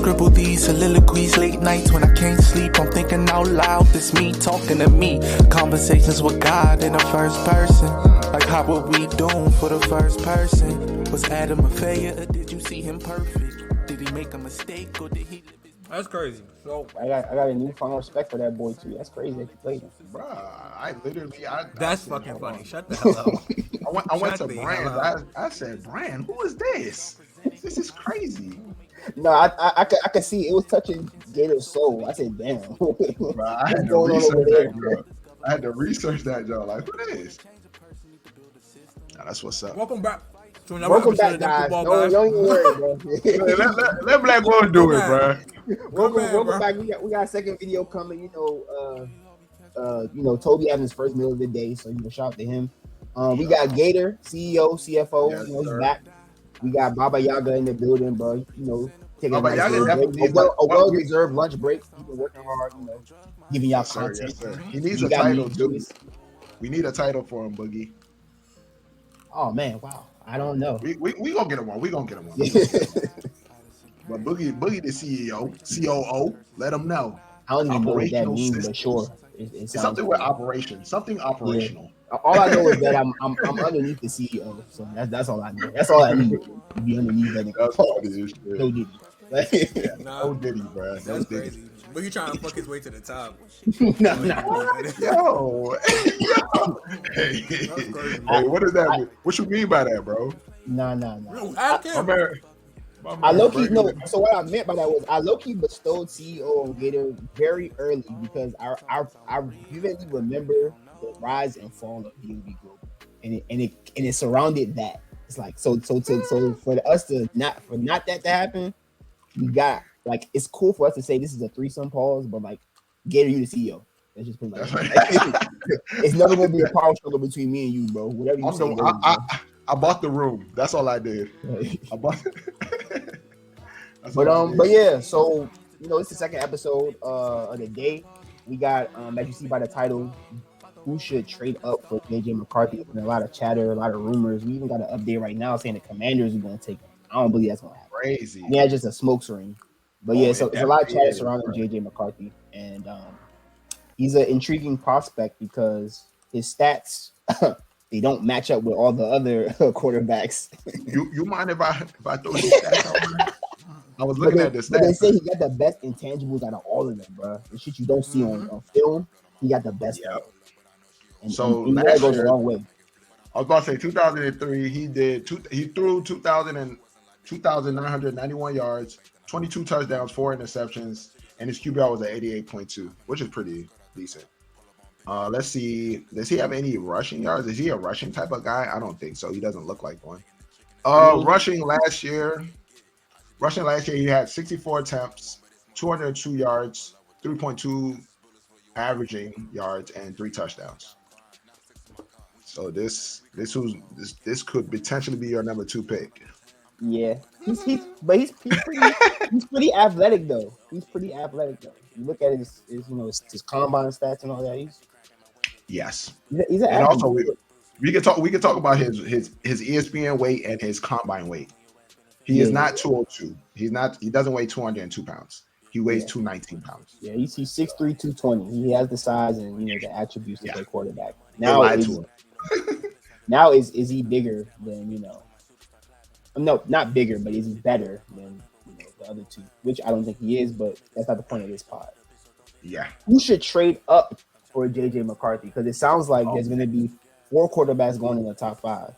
scribble these soliloquies late nights when I can't sleep. I'm thinking out loud, this me talking to me. Conversations with God in the first person. Like how were we doing for the first person? Was Adam a failure or did you see him perfect? Did he make a mistake or did he... That's crazy. So I got a newfound respect for that boy too. That's crazy that you played him. Bruh, I literally, that's said, fucking hold funny. on. Shut the hell up. I went Shut to the hell Brand. up. I said, Brand, who is this? This is crazy. No, I could see it was touching Gator's soul. I said, damn. Bruh, I had to going on research over there? that, bro. I had to research that, Joe. Like, who this? Nah, that's what's up. Welcome back to another Welcome episode back, of guys. Football Guys. Don't even worry, bro. Let Black Boy do it, bro. Welcome back. We got a second video coming. Toby having his first meal of the day, so shout out to him. We got Gator, CEO, CFO. Yes, he's sir. back. We got Baba Yaga in the building, bro. Taking Baba a Yaga nice definitely break. A like- well-desered lunch break. He's been working hard, giving y'all Yes, sir, content. yes, sir. He needs We a got title me, too. Julius. We need a title for him, Boogie. Oh man, wow. I don't know. We gonna get him one. We gonna get him one. But Boogie the CEO, COO, let him know. I don't even know what that Operational means, systems. but sure. It's something with operation, something operational. All I know is that I'm underneath the CEO, so that's all I know. That's all I need to be underneath that. That's all it is. No Diddy. No Diddy, bro. That's No crazy. Diddy. But he trying to fuck his way to the top. Yo. Hey, what is that? What you mean by that, bro? No. Ask him. I low key no. So what I meant by that was I low key bestowed CEO on Gator very early because I vividly remember the rise and fall of DMV Global, and it surrounded that. It's like so for us to not that to happen, we got like it's cool for us to say this is a threesome pause, but like Gator, you the CEO. Let's just put it like that. It's never gonna be a power struggle between me and you, bro. Whatever you Also, say. I bought the room. That's all I did. I bought it. But yeah, so it's the second episode of the day. We got as you see by the title, who should trade up for JJ McCarthy? And a lot of chatter, a lot of rumors. We even got an update right now saying the Commanders are going to take him. I don't believe that's going to happen. Crazy. Yeah, just a smoke ring. But so there's a lot of chatter surrounding JJ McCarthy, and he's an intriguing prospect because his stats they don't match up with all the other quarterbacks. You mind if I throw these stats over? I was looking at this. But they say he got the best intangibles out of all of them, bro. The shit you don't see on film, he got the best. Yep. And Last that goes year, a long way. I was about to say 2003. He threw 2,991 yards, 22 touchdowns, 4 interceptions, and his QBR was at 88.2, which is pretty decent. Let's see. Does he have any rushing yards? Is he a rushing type of guy? I don't think so. He doesn't look like one. Rushing last year, he had 64 attempts, 202 yards, 3.2 averaging yards, and 3 touchdowns. So this could potentially be your number 2 pick. Yeah, he's pretty athletic though. He's pretty athletic though. You look at his combine stats and all that. Yes. He's an and athlete. also we can talk about his ESPN weight and his combine weight. He is not 202. He doesn't weigh 202 pounds. He weighs 219 pounds. Yeah, he's 6'3", 220. He has the size and the attributes to play quarterback. Now is he bigger than No, not bigger, but is he better than the other two? Which I don't think he is, but that's not the point of this pod. Yeah. Who should trade up for JJ McCarthy? Because it sounds like there's going to be 4 quarterbacks going in the top 5.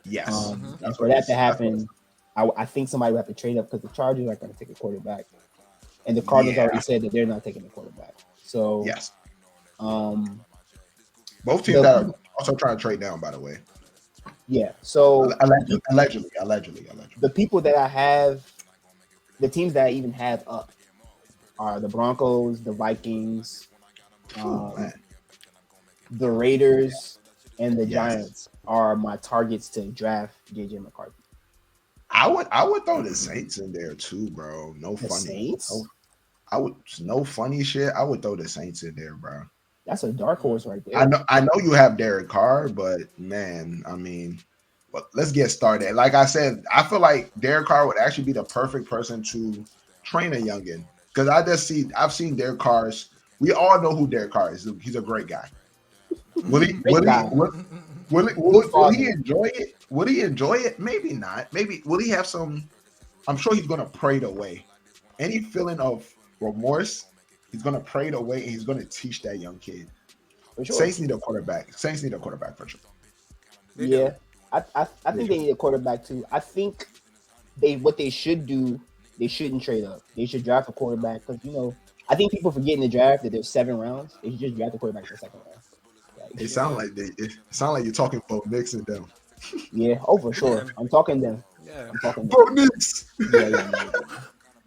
Yes. And for that to happen, I think somebody would have to trade up because the Chargers are going to take a quarterback, and the Cardinals already said that they're not taking a quarterback. So yes. Both teams are also trying to trade down, by the way. Yeah. So allegedly. The people that I have, the teams that I even have up are the Broncos, the Vikings, the Raiders, and the Giants are my targets to draft JJ McCarthy. I would throw the Saints in there too, bro. No the funny. Saints? No funny shit. I would throw the Saints in there, bro. That's a dark horse right there. I know you have Derek Carr, but man, I mean, let's get started. Like I said, I feel like Derek Carr would actually be the perfect person to train a youngin. Because I've seen Derek Carr's. We all know who Derek Carr is. He's a great guy. Will he enjoy it? Will he enjoy it? Maybe not. Maybe will he have some? I'm sure he's gonna pray it away. Any feeling of remorse, he's gonna pray it away, and he's gonna teach that young kid. For sure. Saints need a quarterback. Saints need a quarterback for sure. Yeah, I think they need a quarterback too. I think what they should do, they shouldn't trade up. They should draft a quarterback because I think people forget in the draft that there's 7 rounds. They should just draft a quarterback in the 2nd round. It sound like you're talking Bo Nix and them. Yeah, for sure. I'm talking them. Yeah, I'm talking Bo Nix. Yeah.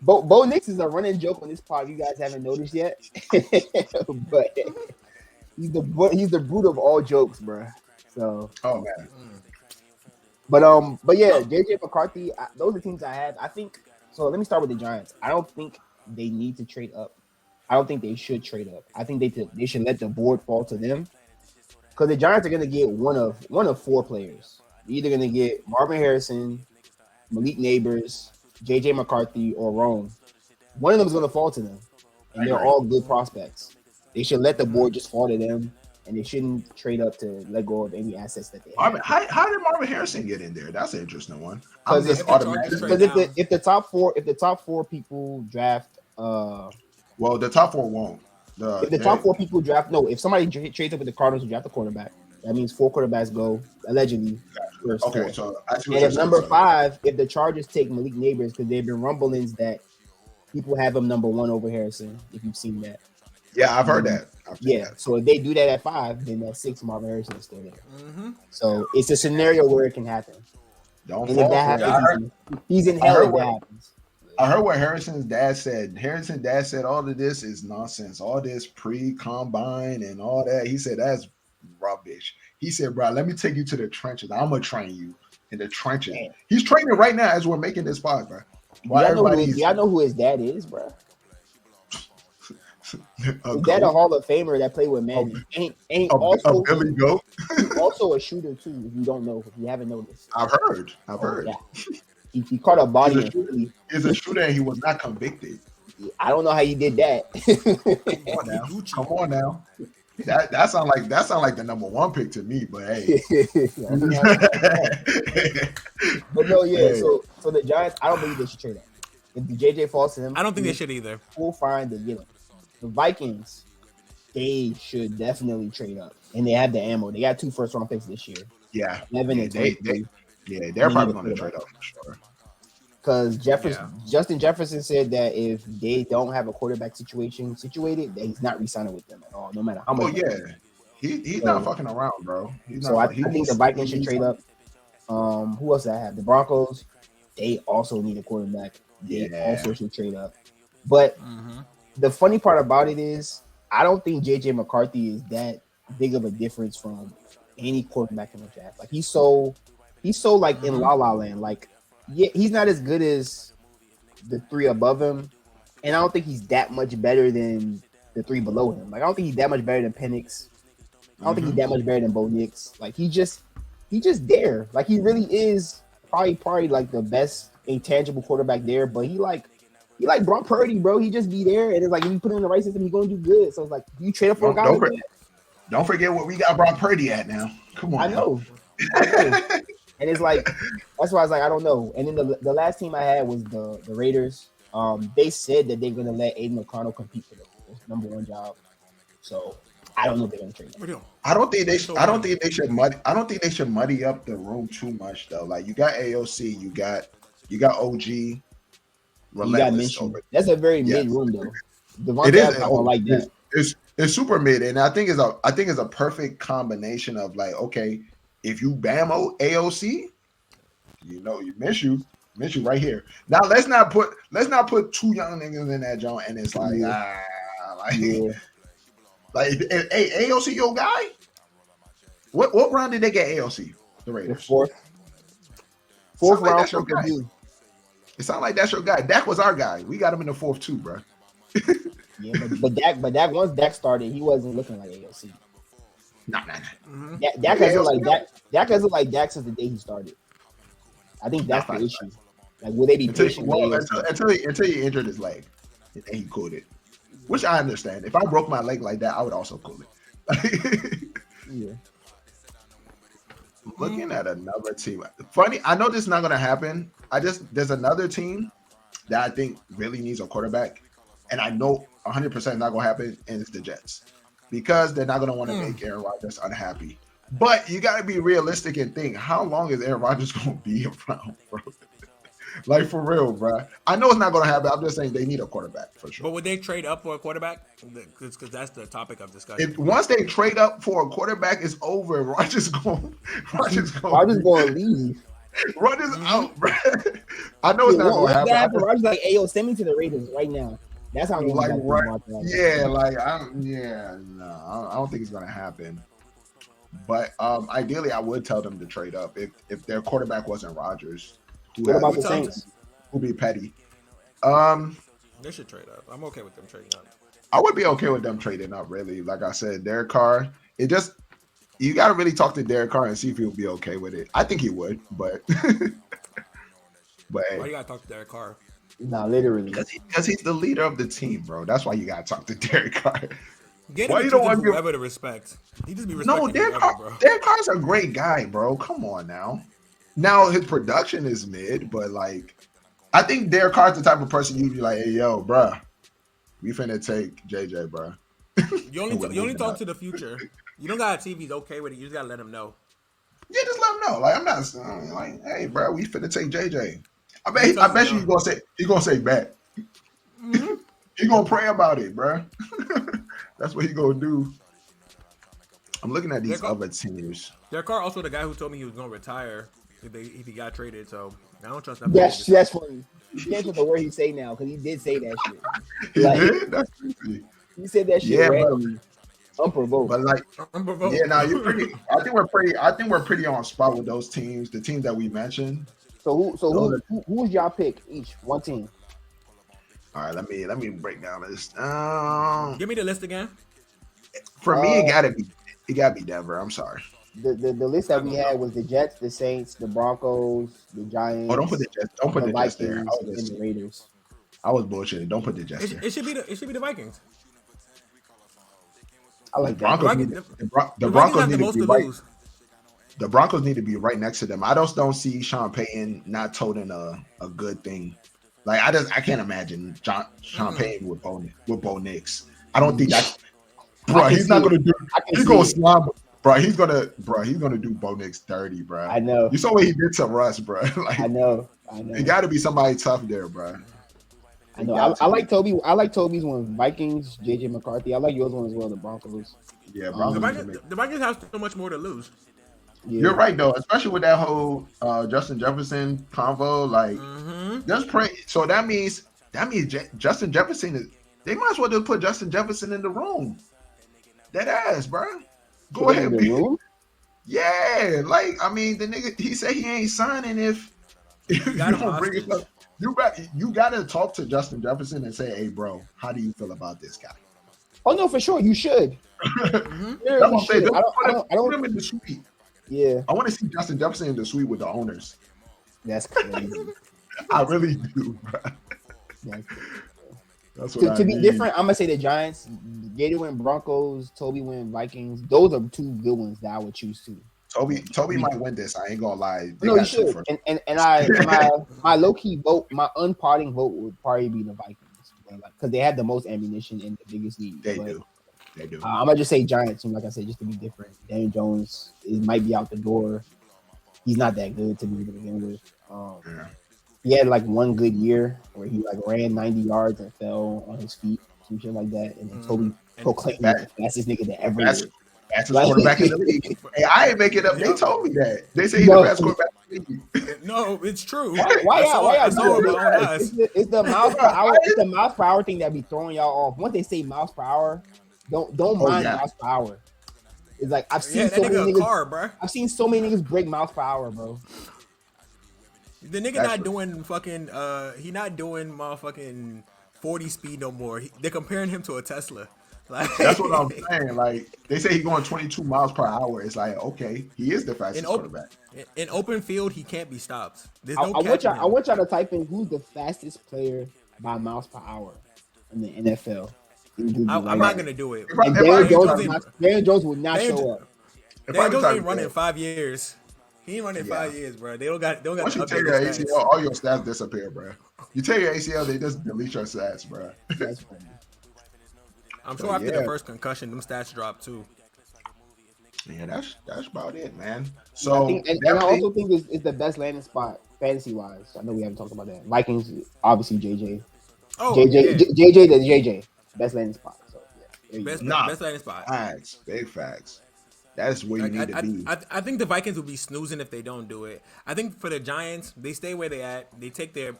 Bo Nix is a running joke on this pod. You guys haven't noticed yet, but he's the root of all jokes, bro. So. Oh man. But yeah, JJ McCarthy. Those are teams I have. I think so. Let me start with the Giants. I don't think they need to trade up. I don't think they should trade up. I think they should let the board fall to them. Because the Giants are going to get one of 4 players. They're either going to get Marvin Harrison, Malik Neighbors, J.J. McCarthy, or Rome. One of them is going to fall to them. And they're all good prospects. They should let the board just fall to them. And they shouldn't trade up to let go of any assets that they have. How did Marvin Harrison get in there? That's an interesting one. Because if the top 4 people draft well, the top 4 won't. If the top 4 people draft, if somebody trades up with the Cardinals to draft a quarterback, that means 4 quarterbacks go allegedly. Okay, so and if number 5, if the Chargers take Malik Neighbors, because there have been rumblings that people have him number 1 over Harrison, if you've seen that. Yeah, I've heard that. So if they do that at 5, then at 6, Marvin Harrison is still there. Mm-hmm. So it's a scenario where it can happen. Don't fall for that. He's in hell if that happens. I heard what Harrison's dad said. Harrison's dad said all of this is nonsense. All this pre-combine and all that. He said that's rubbish. He said, bro, let me take you to the trenches. I'm going to train you in the trenches. Damn. He's training right now as we're making this pod, bro. Y'all know who his dad is, bro? His dad a Hall of Famer that played with Manning. Ain't also Billy Goat. also a shooter, too, if you don't know, if you haven't noticed. I've heard. Yeah. He caught a body. He's a shooter and he was not convicted. I don't know how you did that. Come on now. That sound like the number 1 pick to me, but hey. But no, yeah. So the Giants, I don't believe they should trade that. If the JJ falls to them, I don't think they should either. We'll find the get him. The Vikings, they should definitely trade up, and they have the ammo. They got 2 first-round picks this year. Yeah, 11 and 23. They're probably going to trade up for sure. Because Justin Jefferson said that if they don't have a quarterback situated, that he's not re-signing with them at all, no matter how much. Oh yeah, he's not fucking around, bro. I think the Vikings should trade up. Who else do I have? The Broncos. They also need a quarterback. They also should trade up. But the funny part about it is, I don't think J.J. McCarthy is that big of a difference from any quarterback in the draft. Like he's so like in La La Land. Like, yeah, he's not as good as the 3 above him, and I don't think he's that much better than the 3 below him. Like I don't think he's that much better than Penix. I don't think he's that much better than Bo Nix. Like he just there. Like he really is probably like the best intangible quarterback there. But he like Brock Purdy, bro. He just be there, and it's like if you put him in the right system, he's gonna do good. So it's like you trade up for a guy. Don't forget what we got Brock Purdy at now. Come on. I know. And it's like that's why I was like, I don't know. And then the last team I had was the Raiders. They said that they're gonna let Aiden O'Connell compete for the number 1 job. So I don't know if they're gonna trade him. I don't think they should muddy up the room too much though. Like you got AOC, you got OG. You got Minshew. That's a very mid room though. It is. I don't like that. It's super mid, and I think it's a perfect combination of like, okay, if you bammo AOC, you Minshew right here. Now let's not put 2 young niggas in that joint, and it's like like hey, AOC your guy. What round did they get AOC? The Raiders. The fourth round for Purdue. It sounds like that's your guy. Dak was our guy. We got him in the 4th too, bro. Yeah, but Dak once Dak started, he wasn't looking like AOC. Nah. Dak has looked like Dak since the day he started. I think that's the issue. Like, will they be until patient? With until he injured his leg, and then he cooled it. Which I understand. If I broke my leg like that, I would also cool it. Yeah. Looking at another team. Funny, I know this is not gonna happen. There's another team that I think really needs a quarterback, and I know 100% not gonna happen, and it's the Jets because they're not gonna want to make Aaron Rodgers unhappy. But you gotta be realistic and think, how long is Aaron Rodgers gonna be around, bro? Like, for real, bro. I know it's not gonna happen. I'm just saying they need a quarterback for sure. But would they trade up for a quarterback? Because that's the topic of discussion. If once they trade up for a quarterback, it's over. Rodgers going to leave. Rodgers out, bro. I know it's not going to happen. Rodgers like, hey, yo, send me to the Raiders right now. That's how I'm like, going right. Yeah, like, I don't think it's going to happen. But ideally, I would tell them to trade up if their quarterback wasn't Rodgers. What about the Saints? Who'd be petty? They should trade up. I'm okay with them trading up. I would be okay with them trading up, really. Like I said, Derek Carr, you got to really talk to Derek Carr and see if he'll be okay with it. I think he would, but Why you got to talk to Derek Carr? No, literally. Because he's the leader of the team, bro. That's why you got to talk to Derek Carr. Why you don't want whoever to respect? He just be respecting Derek Carr's a great guy, bro. Come on now. Now, his production is mid, but, like, I think Derek Carr's the type of person you'd be like, hey, yo, bro, we finna take JJ, bro. You only talk to the future. You don't gotta see if he's okay with it. You just gotta let him know. Yeah, just let him know. Like, I'm not like, hey, bro, we finna take JJ. I bet you he's gonna say bet. Mm-hmm. He gonna pray about it, bro. That's what he gonna do. I'm looking at these other teams. Derek Carr also the guy who told me he was gonna retire if he got traded. So I don't trust that. That's funny. You can't trust the word he say now because he did say that shit. He did? That's crazy. He said that shit randomly. Unprovoked. But like, yeah, now you're pretty. I think we're pretty on spot with those teams. The teams that we mentioned. So who's y'all pick each? One team. All right, let me break down this. Give me the list again. For me, it gotta be Denver. I'm sorry. The list that we had was the Jets, the Saints, the Broncos, the Giants. Oh, don't put the Jets. Don't put the Jets there. And the Raiders. I was bullshitting. Don't put the Jets there. It should be the Vikings. I like the Broncos. The Broncos need to be right. The Broncos need to be right next to them. I just don't see Sean Payton not toting a good thing. Like I can't imagine Sean Payton with Bo Nix. I don't think that. Bro, he's not gonna do. He's gonna slime. Bro, he's gonna do Bo Nix dirty, bro. I know. You saw what he did to Russ, bro. Like, I know. It got to be somebody tough there, bro. I know. I like Toby. I like Toby's one. Vikings, JJ McCarthy. I like yours one as well. The Broncos. Yeah, the Vikings have so much more to lose. Yeah. You're right though, especially with that whole Justin Jefferson convo. Like, just pray. So that means Justin Jefferson is. They might as well just put Justin Jefferson in the room. That ass, bro. Go ahead, yeah. Like, I mean, the nigga, he said he ain't signing if you don't bring it up. You gotta talk to Justin Jefferson and say, hey, bro, how do you feel about this guy? Oh no, for sure, you should. That's what I'm saying. I don't put him in the suite. Yeah, I want to see Justin Jefferson in the suite with the owners. That's crazy. I really do, bro. That's what to be different, I'm gonna say the Giants. Gator win Broncos. Toby win Vikings. Those are two good ones that I would choose too. Toby might win this. I ain't gonna lie. No, he should. And my low key vote, my unparting vote would probably be the Vikings because they have the most ammunition and the biggest need. They do. I'm gonna just say Giants. Like I said, just to be different. Daniel Jones might be out the door. He's not that good to begin with. He had like one good year where he like ran 90 yards and fell on his feet, some shit like that. And then Toby proclaimed the fastest nigga that ever lived. Fastest quarterback in the league. Hey, I ain't make it up. They told me that. They say he's the best quarterback in the league. No, it's true. Why y'all doing it? It's the miles per hour. It's the miles per hour thing that be throwing y'all off. Once they say miles per hour, don't mind miles per hour. It's like I've seen so many niggas. I've seen so many niggas break miles per hour, bro. The nigga not doing fucking. He not doing motherfucking 40 speed no more. They're comparing him to a Tesla. Like, That's what I'm saying. Like they say he's going 22 miles per hour. It's like, okay, he is the in fastest open quarterback. in open field, he can't be stopped. There's I, no I want catching y'all. I him. want y'all to type in who's the fastest player by miles per hour in the NFL. In Google I'm right not now. gonna do it. And If I Daniel be Jones, typing, Daniel Jones will not Daniel, show up. if I Daniel be Jones ain't typing running in that, 5 years. He ain't running in yeah. 5 years, bro. They don't got to Once you tear update your his ACL, stats. all your stats disappear, bro. You tear your ACL, they just delete your stats, bro. That's funny. I'm So sure after the yeah, first concussion, them stats drop too. yeah, that's about it, man. Yeah, I So think, and I definitely, also think it's the best landing spot fantasy wise. I know we haven't talked about that. Vikings, obviously JJ, Oh JJ, yeah, JJ, the JJ, best landing spot. So yeah, there you go. nah, best landing spot. facts, big facts. That's where you Like need to be. I think the Vikings will be snoozing if they don't do it. I think for the Giants, they stay where they at. They take their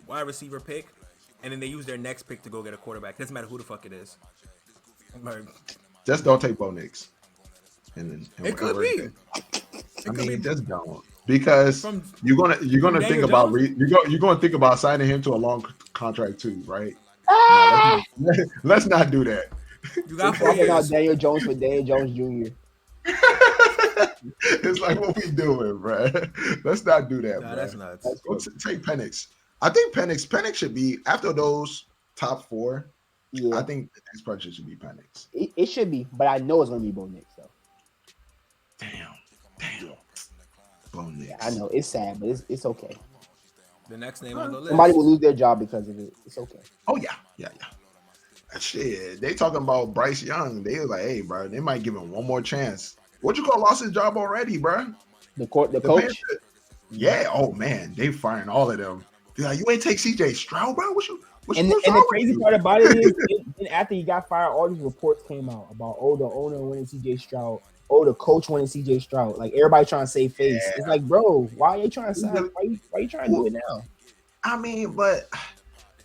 wide receiver pick, and then they use their next pick to go get a quarterback. Doesn't matter who the fuck it is. Like, Just don't take Bo Nix. And it could work be. it. It I could mean, be just don't, because from you're gonna think Daniel about Jones. you're gonna think about signing him to a long contract too, right? No, Ah! let's not do that. You We're got 4 swapping out years. Daniel Jones for Daniel Jones Jr. It's like, what we doing, bro? Let's not do that, Nah, bro. that's nuts. That's Go funny. take Penix. I think Penix should be after those top four. I Yeah, think the next person should be Penix. it should be, but I know it's gonna be Bo Nix though. Damn. Yeah, Bo Nix. yeah, I know it's sad, but it's okay. The next name on the list. Somebody will lose their job because of it. It's okay. Oh yeah. Shit, they talking about Bryce Young. They was like, hey, bro, they might give him one more chance. What you call lost his job already, bro? The The coach. Panthers- yeah. Oh man, they firing all of them. They're like, you ain't take CJ Stroud, bro. What's And wrong the with crazy you? part about it is, then after he got fired, all these reports came out about the owner wanted CJ Stroud, the coach wanted CJ Stroud. Like everybody trying to save face. Yeah. It's like, bro, why are you trying to sign? Why you trying to do it now? I mean, but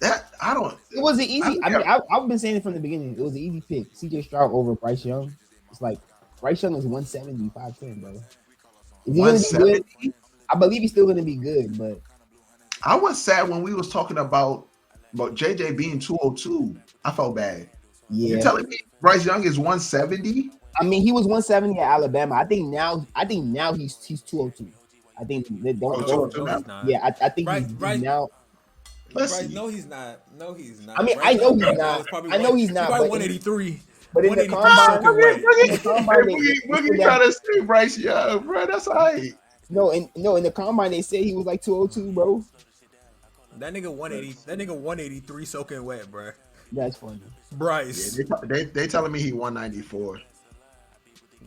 that I don't. It was an easy. I mean, yeah. I've been saying it from the beginning. It was an easy pick. CJ Stroud over Bryce Young. It's like Bryce Young is 170, 5'10", bro. Is he gonna be good? 170. I believe he's still gonna be good, but I was sad when we was talking about JJ being 202. I felt bad. You yeah. telling me Bryce Young is 170? I mean, he was 170 at Alabama. I think now he's 202. I think they don't. Oh, don't 202 No, now? he's not. yeah, I think he's Right. now. Let's Right? see. No, he's not. No, he's not. I mean, Bryce I know Young he's right now not. is probably I know he's not, probably but 183. but in the 183 combine, soaking wet. in the combine, Boogie trying to say Bryce Young, bro. That's all right. in the combine they said he was like 202, bro. That nigga 180. That nigga 183 soaking wet, bro. That's funny. Bryce. Yeah, they telling me he 194.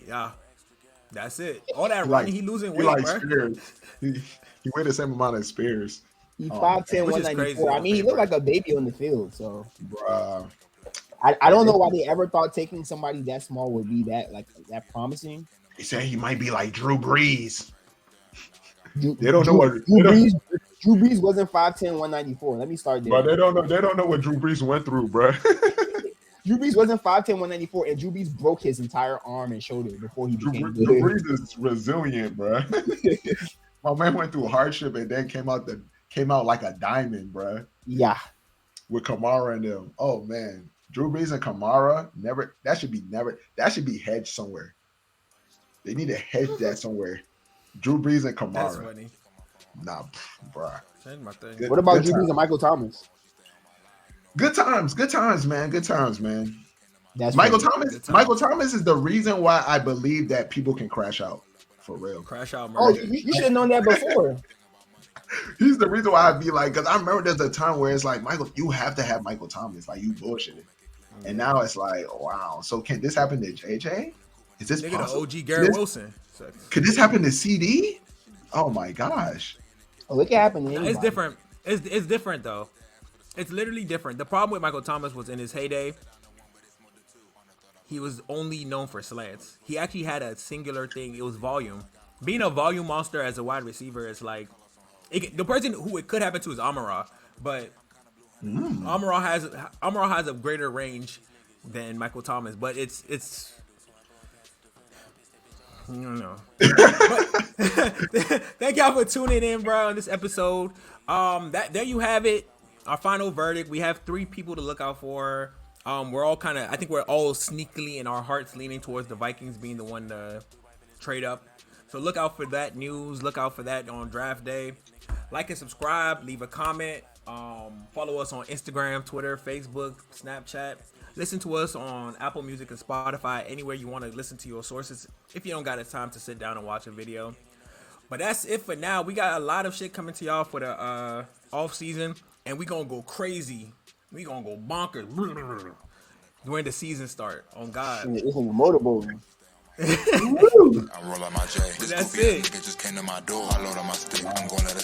Yeah. That's it. All that He running, like- he losing He weight, like bro. Spears. He weighed the same amount as Spears. He's Oh, 5'10", which is 194. crazy I mean, he on looked paper. like a baby on the field. So Bruh. I don't know why they ever thought taking somebody that small would be that promising. They say he might be like Drew Brees. Drew, They don't know what Drew Brees wasn't 5'10", 194. Let me start there. But they don't know what Drew Brees went through, bro. Drew Brees wasn't 5'10", 194, and Drew Brees broke his entire arm and shoulder before he became Drew good. Brees is resilient, bro. My man went through hardship and then came out like a diamond, bro. Yeah. With Kamara and them. Oh man, Drew Brees and Kamara that should be hedged somewhere. They need to hedge that somewhere. Drew Brees and Kamara. That's funny. Nah, bruh. Change my thing. Good- What about good Drew Brees times. and Michael Thomas? Good times, man. Good times, man. That's Michael funny. Thomas. Good times. Michael Thomas is the reason why I believe that people can crash out for real. Crash out Oh, murder. you should have known that before. He's the reason why I'd be like, because I remember there's a time where it's like, Michael, you have to have Michael Thomas. Like, you bullshitting. And now it's like, wow. So can this happen to JJ? Is this Nigga, the possible? OG Garrett Wilson. So, Could this happen to CD? Oh my gosh. Oh, it can happen to anybody. it's different. It's different though. It's literally different. The problem with Michael Thomas was in his heyday, he was only known for slants. He actually had a singular thing. It was volume. Being a volume monster as a wide receiver is like the person who it could happen to is Amon-Ra, but Amon-Ra has a greater range than Michael Thomas. But it's I don't know. But, thank y'all for tuning in, bro, on this episode. There you have it. Our final verdict. We have 3 people to look out for. We're all kind of, I think we're all sneakily in our hearts leaning towards the Vikings being the one to trade up. So look out for that news. Look out for that on draft day. Like and subscribe. Leave a comment. Follow us on Instagram, Twitter, Facebook, Snapchat. Listen to us on Apple Music and Spotify. Anywhere you want to listen to your sources. If you don't got the time to sit down and watch a video. But that's it for now. We got a lot of shit coming to y'all for the off season, and we gonna go crazy. We gonna go bonkers during the season start. On God, It's in the motorboat. I roll out my J. This That's goofy ass it. nigga just came to my door. I load on my stick. I'm going to the